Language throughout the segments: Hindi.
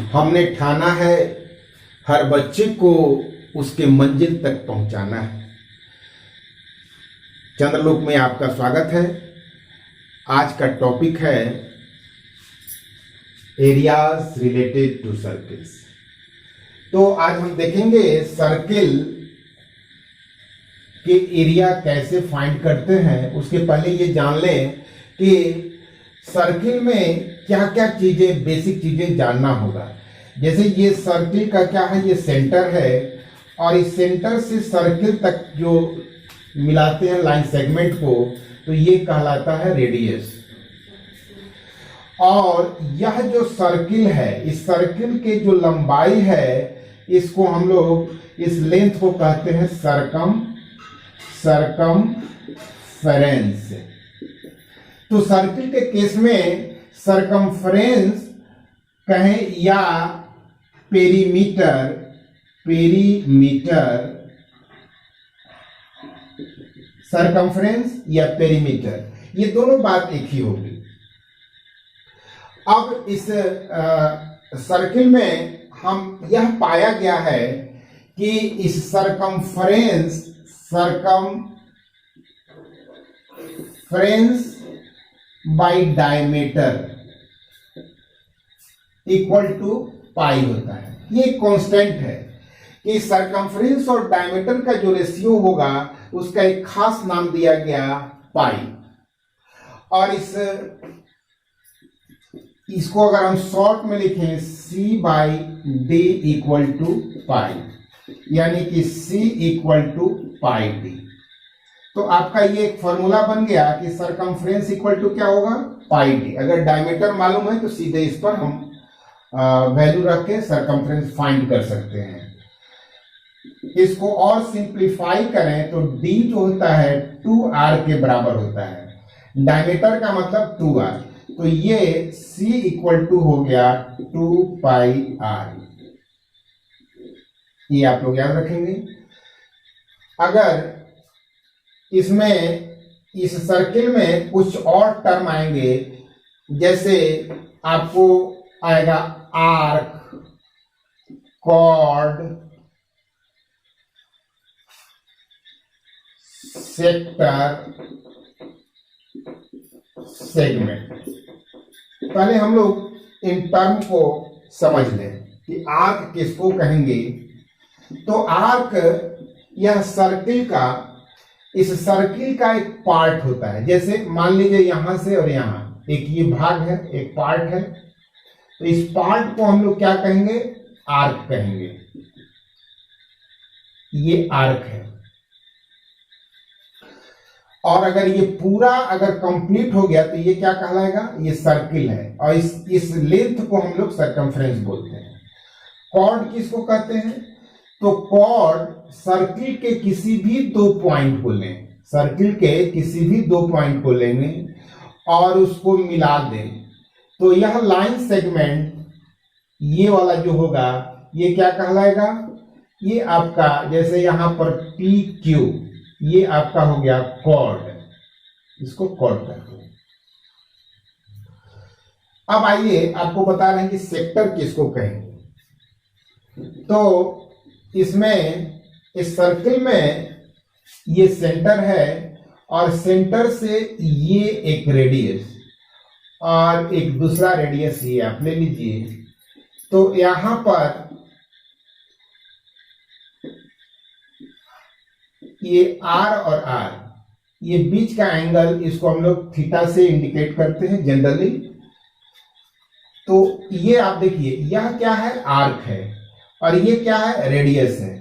हमने ठाना है हर बच्चे को उसके मंजिल तक पहुंचाना है। चंद्रलोक में आपका स्वागत है। आज का टॉपिक है एरियाज रिलेटेड टू सर्किल्स। तो आज हम देखेंगे सर्किल के एरिया कैसे फाइंड करते हैं। उसके पहले ये जान लें कि सर्किल में क्या क्या चीजें, बेसिक चीजें जानना होगा। जैसे ये सर्किल का क्या है, ये सेंटर है और इस सेंटर से सर्किल तक जो मिलाते हैं लाइन सेगमेंट को, तो ये कहलाता है रेडियस। और यह जो सर्किल है, इस सर्किल के जो लंबाई है, इसको हम लोग इस लेंथ को कहते हैं सरकमफेरेंस। तो सर्किल के केस में सरकमफेरेंस कहें या पेरीमीटर सरकमफेरेंस या पेरीमीटर, ये दोनों बात एक ही होगी। अब इस सर्किल में हम यह पाया गया है कि इस circumference by diameter equal to pi होता है। ये कांस्टेंट है कि सरकमफेरेंस और डायमीटर का जो रेशियो होगा उसका एक खास नाम दिया गया पाई। और इसको अगर हम शॉर्ट में लिखें C/D इक्वल टू पाई, यानी कि C equal to pi D। तो आपका ये एक फॉर्मूला बन गया कि सरकमफेरेंस इक्वल टू क्या होगा, पाई D। अगर डायमीटर मालूम है तो सीधे इस पर हम वैल्यू रख के सरकमफेरेंस फाइंड कर सकते हैं। इसको और सिंप्लीफाई करें तो D जो होता है 2R के बराबर होता है। डायमीटर का मतलब 2R, तो ये C इक्वल टू हो गया 2πr। ये आप लोग याद रखेंगे। अगर इसमें इस सर्किल में कुछ और टर्म आएंगे, जैसे आपको आएगा आर्क, कॉर्ड, सेक्टर, सेगमेंट। पहले हम लोग इन टर्म को समझ लें कि आर्क किसको कहेंगे। तो आर्क यह सर्किल का, इस सर्किल का एक पार्ट होता है। जैसे मान लीजिए यहां से और यहां एक ये भाग है, एक पार्ट है, तो इस पार्ट को हम लोग क्या कहेंगे, आर्क कहेंगे। ये आर्क है। और अगर ये पूरा अगर कंप्लीट हो गया तो ये क्या कहलाएगा, ये सर्किल है। और इस लेंथ को हम लोग सरकमफेरेंस बोलते हैं। कॉर्ड किसको कहते हैं, तो कॉर्ड सर्किल के किसी भी दो पॉइंट को लें, सर्किल के किसी भी दो पॉइंट को लेंगे और उसको मिला दें, तो यह लाइन सेगमेंट ये वाला जो होगा ये क्या कहलाएगा, ये आपका, जैसे यहां पर PQ, ये आपका हो गया कॉर्ड। इसको कॉर्ड कहते हैं। अब आइए आपको बता रहे हैं कि सेक्टर किसको कहेंगे। तो इसमें, इस सर्किल में ये सेंटर है और सेंटर से ये एक रेडियस और एक दूसरा रेडियस ये आप ले लीजिए। तो यहां पर ये R और R, ये बीच का एंगल, इसको हम लोग थीटा से इंडिकेट करते हैं जनरली। तो ये आप देखिए, यह क्या है, आर्क है और ये क्या है, रेडियस है।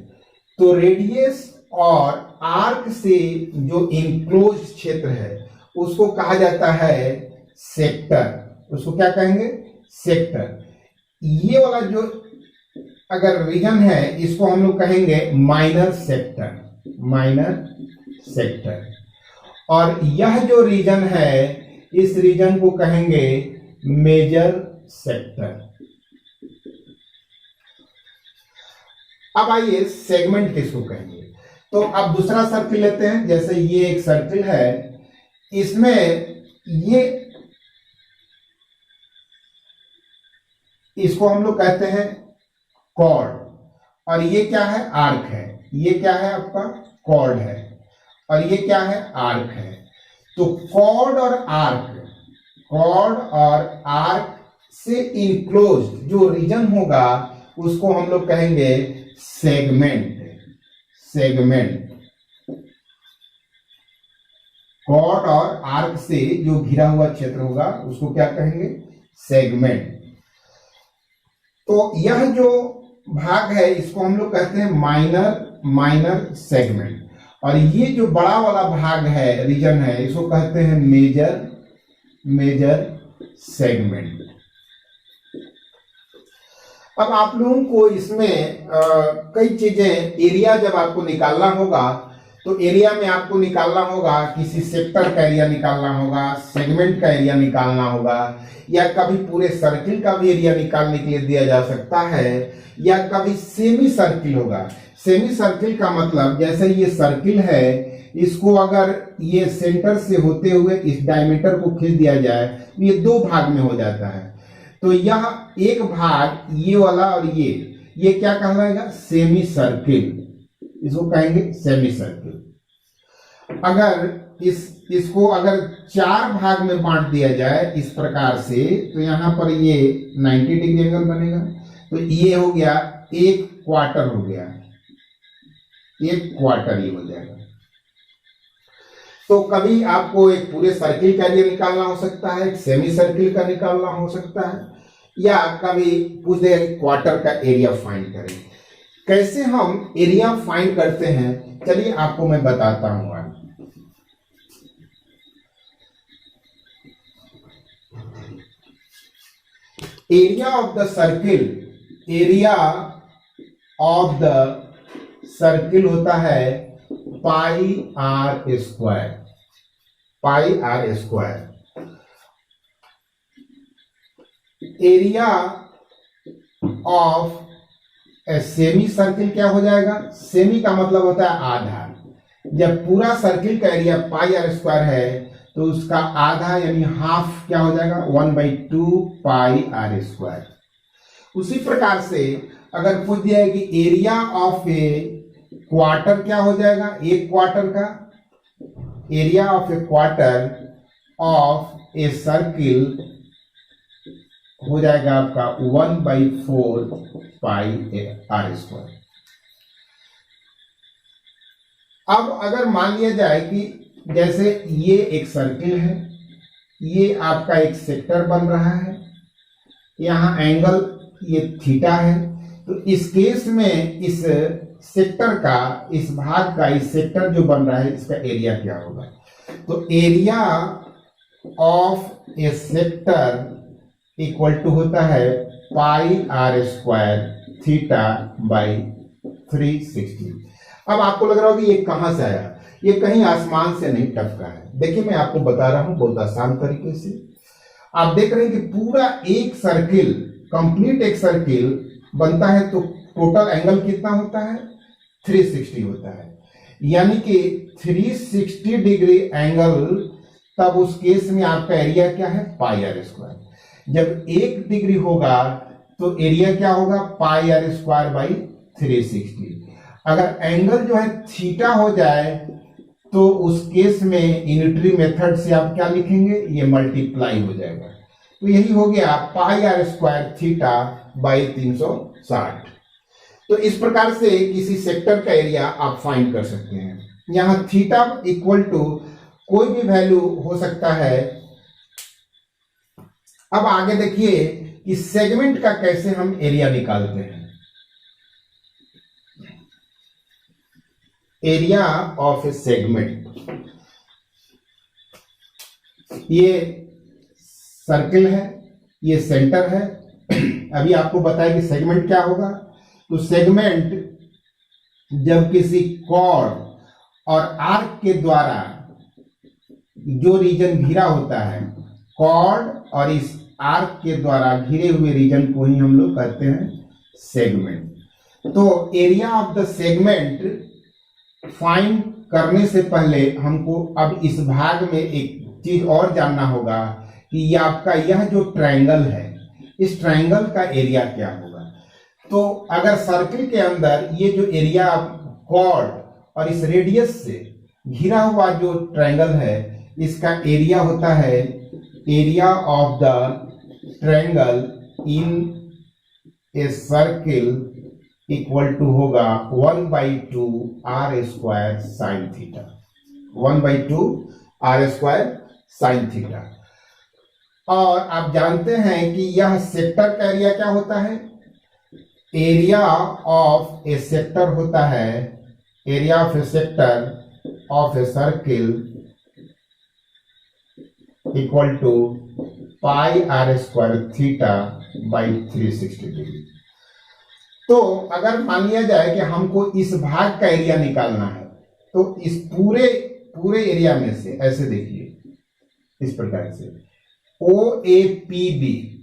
तो रेडियस और आर्क से जो इनक्लोज क्षेत्र है उसको कहा जाता है सेक्टर। उसको क्या कहेंगे, सेक्टर। ये वाला जो अगर रीजन है इसको हम लोग कहेंगे माइनर सेक्टर। और यह जो रीजन है इस रीजन को कहेंगे मेजर सेक्टर। अब आइए सेगमेंट किसको कहेंगे। तो अब दूसरा सर्किल लेते हैं। जैसे ये एक सर्किल है, इसमें ये इस इसको हम लोग कहते हैं कॉर्ड, और ये क्या है, आर्क है। ये क्या है आपका, कॉर्ड है, और ये क्या है, आर्क है। तो कॉर्ड और आर्क से इनक्लोज्ड जो रीजन होगा उसको हम लोग कहेंगे सेगमेंट। कॉर्ड और आर्क से जो घिरा हुआ क्षेत्र होगा उसको क्या कहेंगे, सेगमेंट। तो यह जो भाग है इसको हम लोग कहते हैं माइनर सेगमेंट, और ये जो बड़ा वाला भाग है, रीजन है, इसको कहते हैं मेजर सेगमेंट। अब आप लोगों को इसमें कई चीजें, एरिया जब आपको निकालना होगा तो एरिया में आपको निकालना होगा, किसी सेक्टर का एरिया निकालना होगा, सेगमेंट का एरिया निकालना होगा, या कभी पूरे सर्किल का भी एरिया निकालने के लिए दिया जा सकता है, या कभी सेमी सर्किल होगा। सेमी सर्किल का मतलब जैसे ये सर्किल है, इसको अगर ये सेंटर से होते हुए इस डायमीटर को खींच दिया जाए तो ये दो भाग में हो जाता है। तो यह एक भाग ये वाला और ये क्या कहलाएगा, सेमी सर्किल, इसको कहेंगे सेमी सर्किल। अगर इसको अगर चार भाग में बांट दिया जाए इस प्रकार से, तो यहां पर ये 90 डिग्री एंगल बनेगा। तो ये हो गया एक क्वार्टर, हो गया एक क्वार्टर, ये हो जाएगा। तो कभी आपको एक पूरे सर्किल का एरिया निकालना हो सकता है, एक सेमी सर्किल का निकालना हो सकता है, या कभी पूरे क्वार्टर का एरिया फाइंड करें। कैसे हम एरिया फाइंड करते हैं, चलिए आपको मैं बताता हूं। एरिया ऑफ द सर्किल होता है pi r square. Area of semi circle क्या हो जाएगा, सेमी का मतलब होता है आधा। जब पूरा सर्किल का एरिया पाई आर स्क्वायर है तो उसका आधा यानी हाफ क्या हो जाएगा, 1/2 पाई आर स्क्वायर। उसी प्रकार से अगर पूछ दिया है कि एरिया ऑफ ए क्वार्टर क्या हो जाएगा, एक क्वार्टर का area of A quarter of a circle हो जाएगा आपका 1/4 पाई आर स्क्वायर। अब अगर मान लिया जाए कि जैसे ये एक सर्किल है, ये आपका एक सेक्टर बन रहा है, यहां एंगल ये थीटा है, तो इस केस में इस सेक्टर का, इस भाग का, इस सेक्टर जो बन रहा है इसका एरिया क्या होगा। तो area of a sector equal to होता है pi r square theta by 360। अब आपको लग रहा होगा ये कहां से आया, ये कहीं आसमान से नहीं टपका है। देखिए मैं आपको बता रहा हूं बहुत आसान तरीके से। आप देख रहे हैं कि पूरा एक सर्किल, कंप्लीट एक सर्किल बनता है तो टोटल एंगल कितना होता है, 360 होता है। यानी कि 360 डिग्री एंगल, तब उस केस में आपका एरिया क्या है, पाई आर स्क्वायर। जब 1 डिग्री होगा तो एरिया क्या होगा, पाई आर स्क्वायर बाई 360। अगर एंगल जो है थीटा हो जाए तो उस केस में यूनिटरी मेथड से आप क्या लिखेंगे, ये मल्टीप्लाई हो जाएगा। तो यही हो गया पाई आर स्क्वायर थीटा बाई 360। तो इस प्रकार से किसी सेक्टर का एरिया आप फाइंड कर सकते हैं। यहां थीटा इक्वल टू कोई भी वैल्यू हो सकता है। अब आगे देखिए कि सेगमेंट का कैसे हम एरिया निकालते हैं। एरिया ऑफ ए सेगमेंट, ये सर्किल है, ये सेंटर है। अभी आपको बताया कि सेगमेंट क्या होगा। तो सेगमेंट जब किसी कॉर्ड और आर्क के द्वारा जो रीजन घिरा होता है, कॉर्ड और इस आर्क के द्वारा घिरे हुए रीजन को ही हम लोग कहते हैं सेगमेंट। तो area of the segment find करने से पहले हमको अब इस भाग में एक चीज और जानना होगा कि ये आपका यह जो ट्रायंगल है, इस ट्रायंगल का एरिया क्या होगा। तो अगर सर्किल के अंदर ये जो एरिया कॉर्ड और इस रेडियस से घिरा हुआ जो ट्रायंगल है, इसका एरिया होता है area of the triangle in a circle equal to होगा 1/2 r square sine theta, 1/2 r square sine theta. और आप जानते हैं कि यह सेक्टर का एरिया क्या होता है, एरिया ऑफ ए सेक्टर होता है, area of a sector of a circle equal to pi r square theta by 360 degree. तो अगर मान लिया जाए कि हमको इस भाग का एरिया निकालना है, तो इस पूरे एरिया में से ऐसे देखिए इस प्रकार से OAPB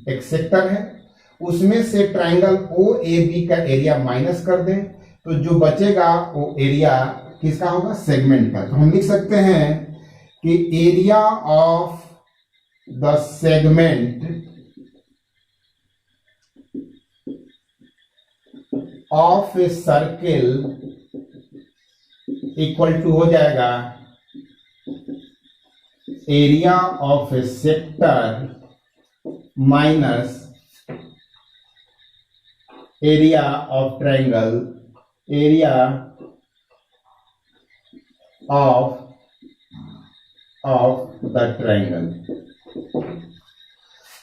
एक सेक्टर है, उसमें से ट्रायंगल OAB का एरिया माइनस कर दें तो जो बचेगा वो एरिया किसका होगा, सेगमेंट का। तो हम लिख सकते हैं कि area of the segment of a circle equal to हो जाएगा area of a sector minus area of triangle, area of the triangle.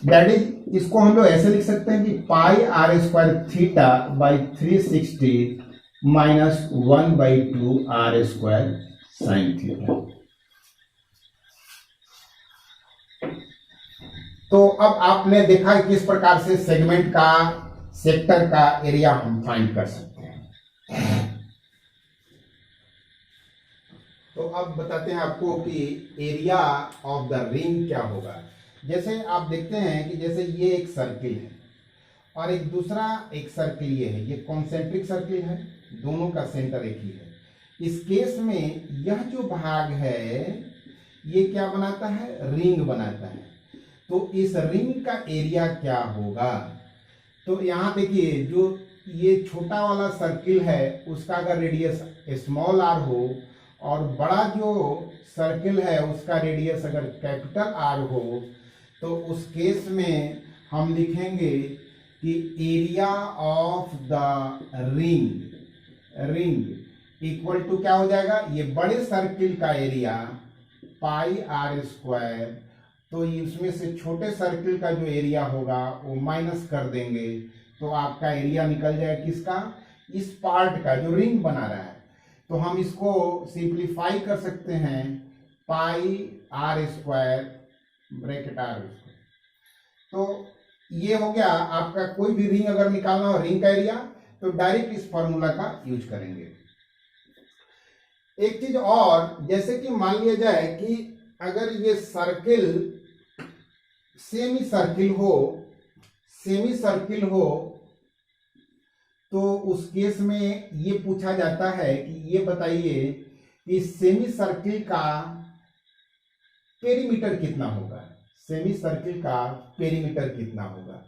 That is, इसको हम लोग ऐसे लिख सकते हैं कि pi r square theta by 360 minus 1/2 r square sine theta. तो अब आपने देखा किस प्रकार से सेगमेंट का, सेक्टर का एरिया हम फाइंड कर सकते हैं। तो अब बताते हैं आपको कि एरिया ऑफ द रिंग क्या होगा। जैसे आप देखते हैं कि जैसे ये एक सर्किल है और एक दूसरा एक सर्किल ये है, ये कॉन्सेंट्रिक सर्किल है, दोनों का सेंटर एक ही है। इस केस में यह जो भाग है ये क्या बनाता है, रिंग बनाता है। तो इस रिंग का एरिया क्या होगा, तो यहां देखिए जो ये छोटा वाला सर्किल है उसका अगर रेडियस स्मॉल आर हो और बड़ा जो सर्किल है उसका रेडियस अगर कैपिटल आर हो, तो उस केस में हम लिखेंगे कि area of the ring equal to क्या हो जाएगा, ये बड़े सर्किल का एरिया पाई आर स्क्वायर, तो इसमें से छोटे सर्किल का जो एरिया होगा वो माइनस कर देंगे तो आपका एरिया निकल जाए किसका, इस पार्ट का जो रिंग बना रहा है। तो हम इसको सिंप्लीफाई कर सकते हैं, pi r square bracket r square. तो ये हो गया आपका, कोई भी रिंग अगर निकालना हो रिंग का एरिया तो डायरेक्ट इस फॉर्मूला का यूज करेंगे। एक चीज और, जैसे कि मान लिया जाए कि अगर ये सर्किल सेमी सर्किल हो तो उस केस में ये पूछा जाता है कि ये बताइए कि सेमी सर्किल का पेरीमीटर कितना होगा, सेमी सर्किल का पेरीमीटर कितना होगा।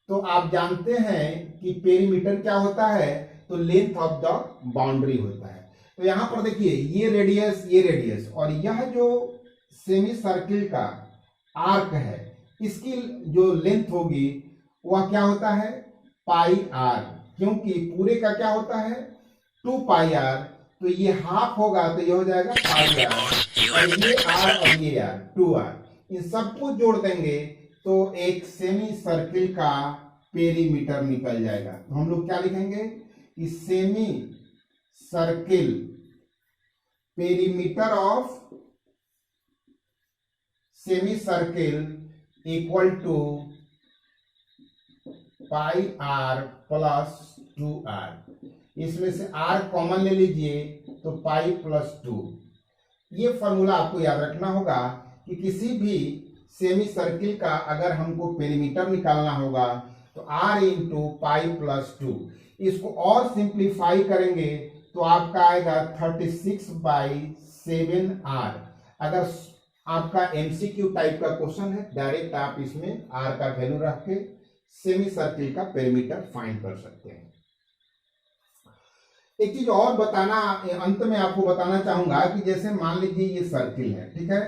तो आप जानते हैं कि पेरीमीटर क्या होता है, तो लेंथ ऑफ द बाउंड्री होता है। तो यहां पर देखिए ये रेडियस और यह जो सेमी सर्किल का आर्क है इसकी जो लेंथ होगी वह क्या होता है, पाई आर, क्योंकि पूरे का क्या होता है 2 पाई आर, तो ये हाफ होगा तो ये हो जाएगा पाई आर, और ये आर और ये आर 2 आर, इन सबको जोड़ देंगे तो एक सेमी सर्किल का पेरीमीटर निकल जाएगा। तो हम लोग क्या लिखेंगे कि semi circle perimeter of semi circle equal to pi r plus 2 r. इसमें से आर कॉमन ले लीजिए तो पाई प्लस 2। ये फॉर्मूला आपको याद रखना होगा कि किसी भी सेमी सर्किल का अगर हमको पेरीमीटर निकालना होगा तो r इंटू पाई प्लस 2। इसको और सिंप्लीफाई करेंगे तो आपका आएगा 36/7r। अगर आपका MCQ टाइप का क्वेश्चन है डायरेक्ट आप इसमें r का वैल्यू रख के सेमी सर्किल का पेरीमीटर फाइंड कर सकते हैं। एक चीज और बताना, अंत में आपको बताना चाहूंगा कि जैसे मान लीजिए ये सर्किल है, ठीक है,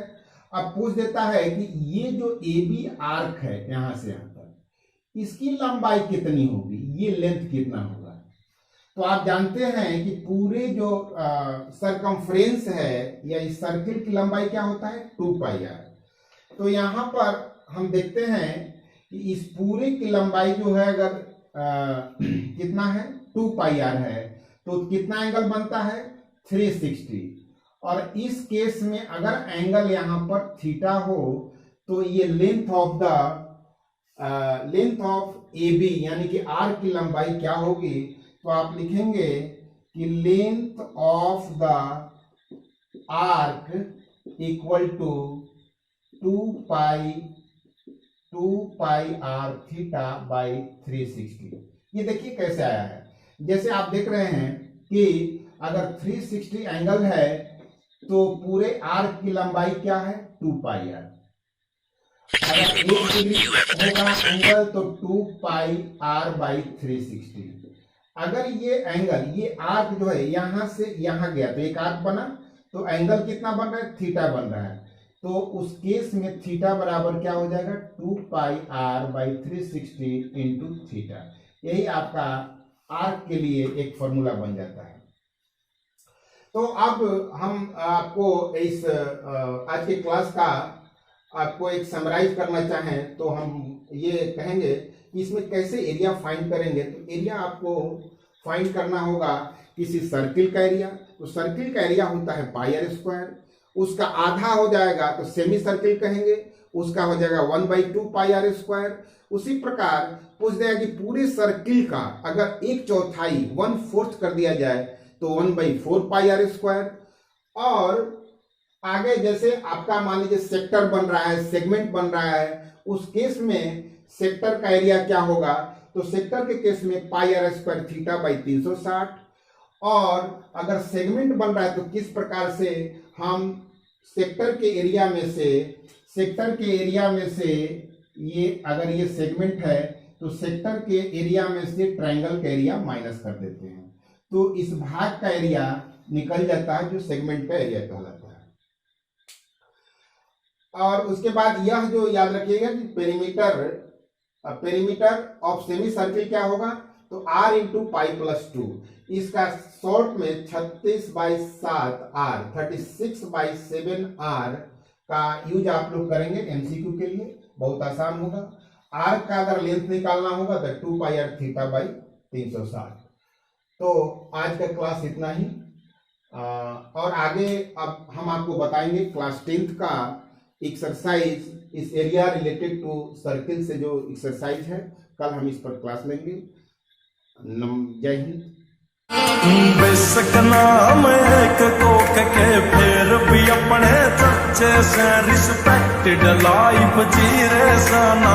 अब पूछ देता है कि ये जो ए बी आर्क है यहां से यहां तक, इसकी लंबाई कितनी होगी, ये लेंथ कितना होगा। तो आप जानते हैं कि पूरे जो सरकमफ्रेंस है या इस सर्किल की लंबाई क्या होता है, 2 पाई आर। तो यहां पर हम देखते हैं कि इस पूरे की लंबाई जो है अगर कितना है, 2 पाई आर है, तो कितना एंगल बनता है, 360। और इस केस में अगर एंगल यहां पर थीटा हो तो ये लेंथ ऑफ ए बी यानी कि आर की लंबाई क्या होगी, तो आप लिखेंगे कि length of the arc equal to 2 pi r theta by 360। ये देखिए कैसे आया है, जैसे आप देख रहे हैं कि अगर 360 एंगल है तो पूरे आर्क की लंबाई क्या है, 2 पाई आर। अगर 1 डिग्री होगा एंगल तो 2 पाई आर बाई 360। अगर ये एंगल, ये आर्क जो है यहां से यहां गया तो एक आर्क बना, तो एंगल कितना बन रहा है, थीटा बन रहा है। तो उस केस में थीटा बराबर क्या हो जाएगा, 2 pi R by 360 into theta. यही आपका आर्क के लिए एक फॉर्मूला बन जाता है। तो अब हम आपको इस आज के क्लास का आपको एक समराइज करना चाहें तो हम ये कहेंगे कि इसमें कैसे एरिया फाइंड करेंगे। तो एरिया आपको फाइंड करना होगा किसी सर्किल का एरिया, तो सर्किल का एरिया होता है पाई आर स्क्वायर, उसका आधा हो जाएगा तो सेमी सर्किल कहेंगे, उसका हो जाएगा 1/2 पाई आर स्क्वायर। उसी प्रकार पूछ देगा कि पूरे सर्किल का अगर 1/4 1/4 कर दिया जाए तो 1/4 पाई आर स्क्वायर। और आगे जैसे आपका मान लीजिए सेक्टर बन रहा है, सेगमेंट बन रहा है, उस केस में सेक्टर का एरिया क्या होगा, तो सेक्टर के केस में पाई आर स्क्वायर थीटा बाई 360। और अगर सेगमेंट बन रहा है तो किस प्रकार से हम सेक्टर के एरिया में से ये अगर ये सेगमेंट है तो सेक्टर के एरिया में से ट्रायंगल का एरिया माइनस कर देते हैं, तो इस भाग का एरिया निकल जाता है जो सेगमेंट का एरिया कहलाता है। और उसके बाद यह जो याद रखिएगा कि पेरीमीटर ऑफ सेमी सर्किल क्या होगा, तो r इंटू पाई प्लस 2, इसका शॉर्ट में 36/7 r 36/7 r का यूज आप लोग करेंगे एमसीक्यू के लिए, बहुत आसान होगा। r का अगर लेंथ निकालना होगा तो 2 पाई आर थीटा बाई 360। तो आज का क्लास इतना ही, और आगे अब हम आपको बताएंगे क्लास 10th का एक्सरसाइज, इस एरिया रिलेटेड टू सर्किल से जो एक्सरसाइज है, कल हम इस पर क्लास लेंगे। जय हिंद। बेशक नाम एक कोक के फिर भी अपने सच्चे से रिस्पेक्टेड लाइफ जी रहे साना।